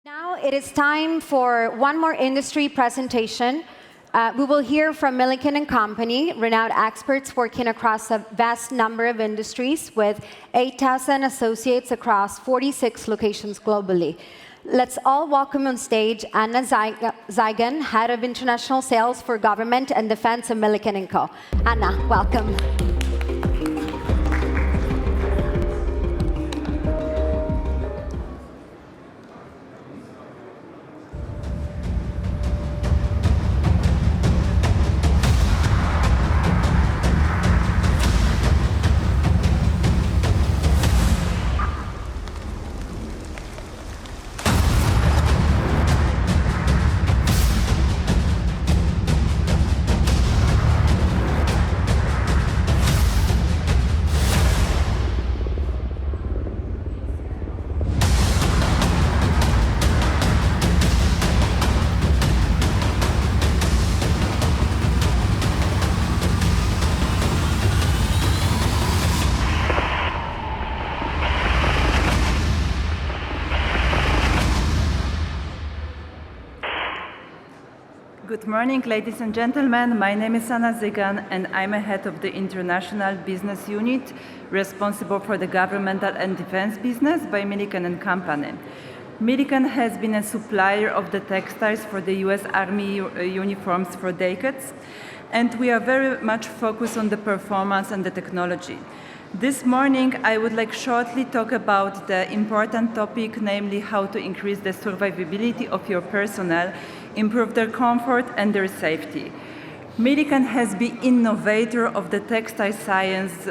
Now it is time for one more industry presentation. We will hear from Milliken & Company, renowned experts working across a vast number of industries with 8,000 associates across 46 locations globally. Let's all welcome on stage Anna Zeigen, Head of International Sales for Government and Defense at Milliken & Co. Anna, welcome. Good morning, ladies and gentlemen. My name is Anna Zeigen, and I'm a head of the International Business Unit responsible for the governmental and defense business by Milliken & Company. Milliken has been a supplier of the textiles for the US Army uniforms for decades, and we are very much focused on the performance and the technology. This morning, I would like shortly talk about the important topic, namely how to increase the survivability of your personnel, improve their comfort and their safety. Milliken has been innovator of the textile science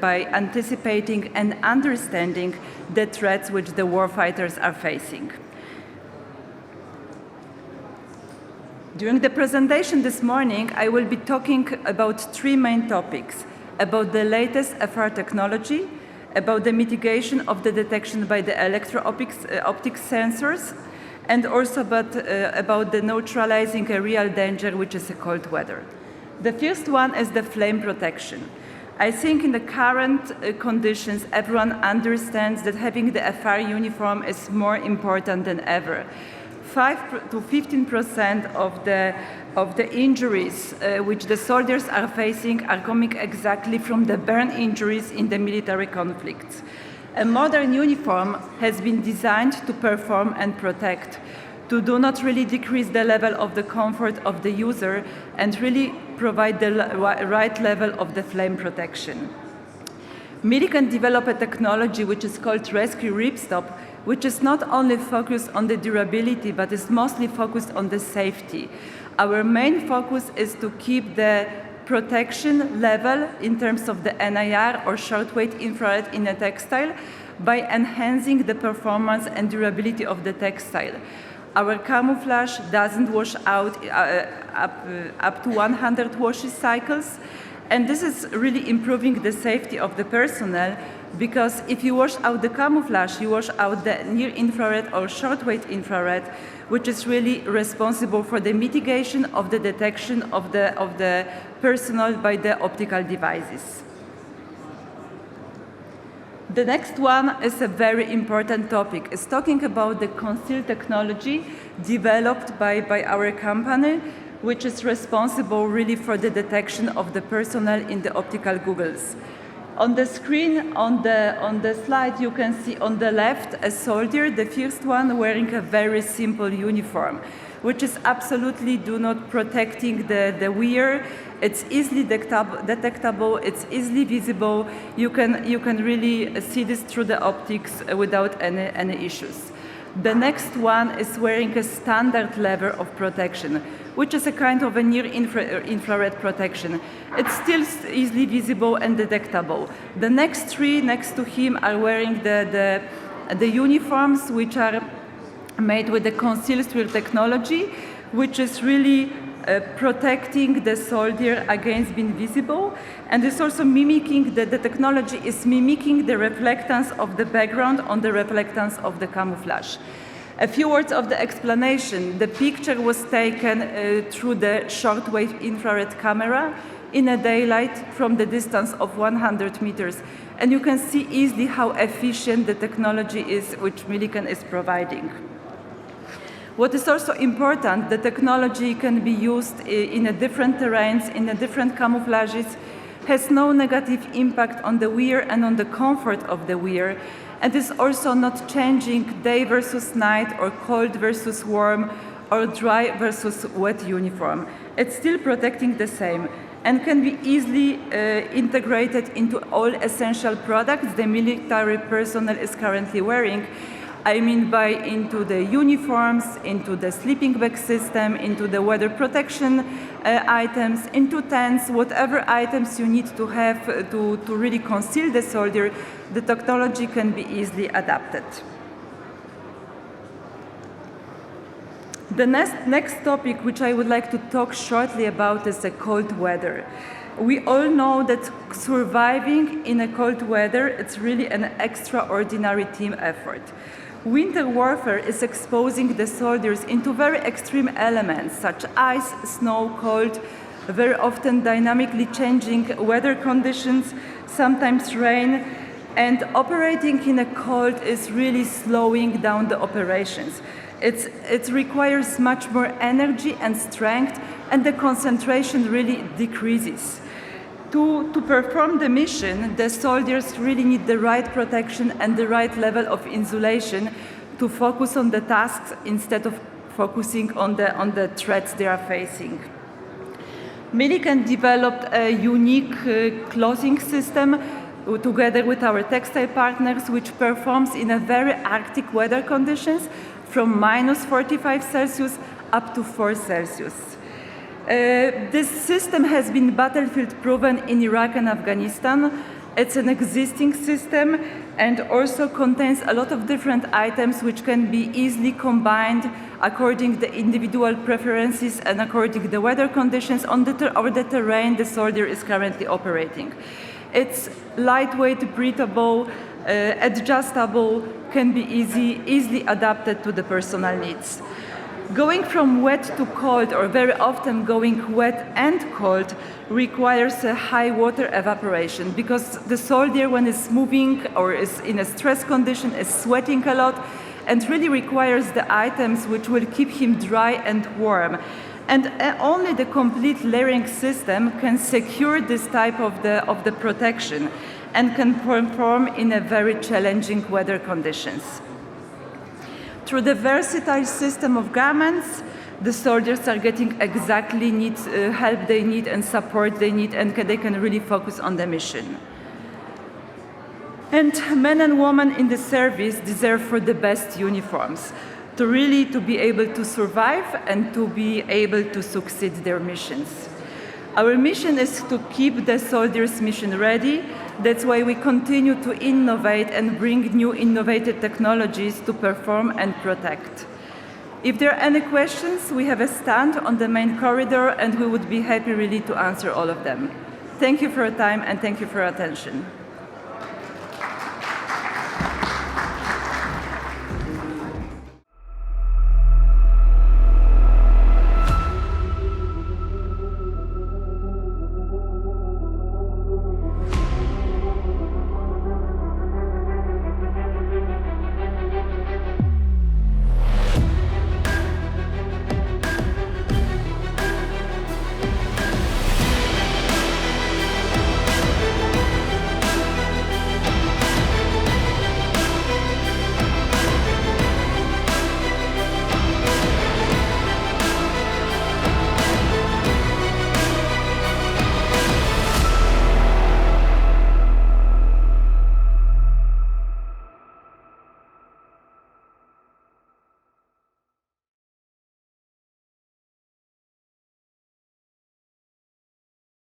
by anticipating and understanding the threats which the warfighters are facing. During the presentation this morning, I will be talking about three main topics: about the latest FR technology, about the mitigation of the detection by the electro-optic sensors, and also about the neutralizing a real danger, which is a cold weather. The first one is the flame protection. I think in the current conditions, everyone understands that having the FR uniform is more important than ever. 5 to 15% of the injuries which the soldiers are facing are coming exactly from the burn injuries in the military conflicts. A modern uniform has been designed to perform and protect, to do not really decrease the level of the comfort of the user and really provide the right level of the flame protection. Milliken developed a technology which is called Rescue Ripstop, which is not only focused on the durability, but is mostly focused on the safety. Our main focus is to keep the protection level in terms of the NIR or short-wave infrared in a textile by enhancing the performance and durability of the textile. Our camouflage doesn't wash out up to 100 washes cycles, and this is really improving the safety of the personnel, because if you wash out the camouflage, you wash out the near-infrared or short-wave infrared, which is really responsible for the mitigation of the detection of the personnel by the optical devices. The next one is a very important topic. It's talking about the concealed technology developed by our company, which is responsible really for the detection of the personnel in the optical goggles. On the screen, on the slide, you can see on the left a soldier, the first one, wearing a very simple uniform, which is absolutely not protecting the wearer. It's easily detectable, it's easily visible. You can really see this through the optics without any issues. The next one is wearing a standard level of protection, which is a kind of a near-infrared protection. It's still easily visible and detectable. The next three next to him are wearing the uniforms, which are made with the concealed technology, which is really protecting the soldier against being visible, and it's also mimicking, the technology is mimicking the reflectance of the background on the reflectance of the camouflage. A few words of the explanation. The picture was taken through the shortwave infrared camera in a daylight from the distance of 100 meters, and you can see easily how efficient the technology is which Milliken is providing. What is also important, the technology can be used in a different terrains, in a different camouflages, has no negative impact on the wearer and on the comfort of the wearer, and is also not changing day versus night or cold versus warm or dry versus wet uniform. It's still protecting the same and can be easily integrated into all essential products the military personnel is currently wearing. I mean by into the uniforms, into the sleeping bag system, into the weather protection items, into tents, whatever items you need to have to really conceal the soldier, the technology can be easily adapted. The next topic which I would like to talk shortly about is the cold weather. We all know that surviving in a cold weather, it's really an extraordinary team effort. Winter warfare is exposing the soldiers into very extreme elements such as ice, snow, cold, very often dynamically changing weather conditions, sometimes rain, and operating in a cold is really slowing down the operations. It requires much more energy and strength, and the concentration really decreases. To perform the mission, the soldiers really need the right protection and the right level of insulation to focus on the tasks instead of focusing on the threats they are facing. Milliken developed a unique clothing system together with our textile partners, which performs in a very Arctic weather conditions from -45 Celsius up to 4 Celsius. This system has been battlefield proven in Iraq and Afghanistan. It's an existing system and also contains a lot of different items which can be easily combined according to the individual preferences and according to the weather conditions on the terrain the soldier is currently operating. It's lightweight, breathable, adjustable, can be easily adapted to the personal needs. Going from wet to cold, or very often going wet and cold, requires a high water evaporation because the soldier, when is moving or is in a stress condition, is sweating a lot and really requires the items which will keep him dry and warm. And only the complete layering system can secure this type of the protection and can perform in a very challenging weather conditions. Through the versatile system of garments, the soldiers are getting exactly help they need and support they need, and they can really focus on the mission. And men and women in the service deserve for the best uniforms to be able to survive and to be able to succeed their missions. Our mission is to keep the soldiers' mission ready. That's why we continue to innovate and bring new innovative technologies to perform and protect. If there are any questions, we have a stand on the main corridor and we would be happy really to answer all of them. Thank you for your time and thank you for your attention.